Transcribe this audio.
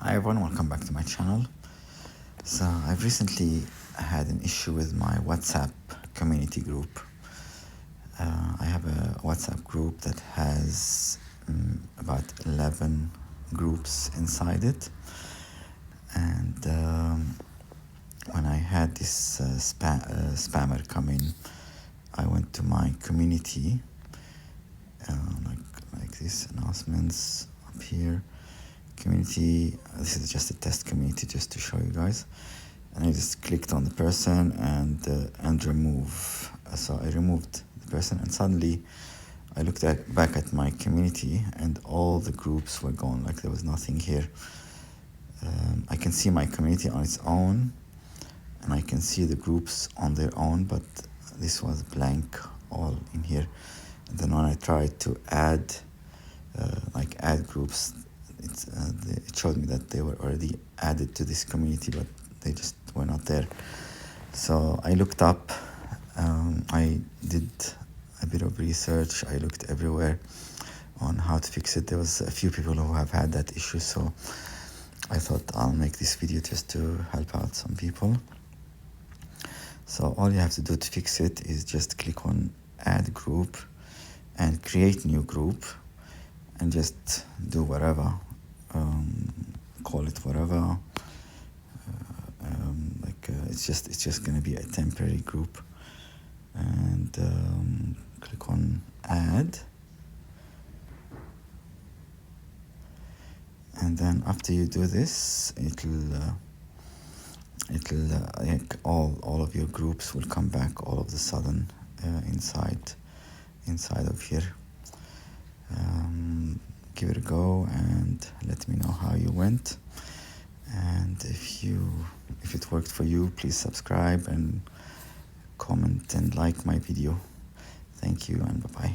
Hi everyone, welcome back to my channel. So I've recently had an issue with my WhatsApp community group. I have a WhatsApp group that has about 11 groups inside it, and when I had this spammer come in, I went to my community, like this, announcements up here, community. This is just a test community just to show you guys, and I just clicked on the person and remove. So I removed the person, and suddenly I looked back at my community and all the groups were gone, like there was nothing here. I can see my community on its own and I can see the groups on their own, but this was blank all in here. And then when I tried to add groups, it showed me that they were already added to this community, but they just were not there. So I looked up, I did a bit of research, I looked everywhere on how to fix it. There was a few people who have had that issue, so I thought I'll make this video just to help out some people. So all you have to do to fix it is just click on add group and create new group, and just do whatever, call it whatever. It's just gonna be a temporary group, and click on add, and then after you do this, like all of your groups will come back all of a sudden inside of here. Give it a go and let me know how you went, and if it worked for you, please subscribe and comment and like my video. Thank you, and bye-bye.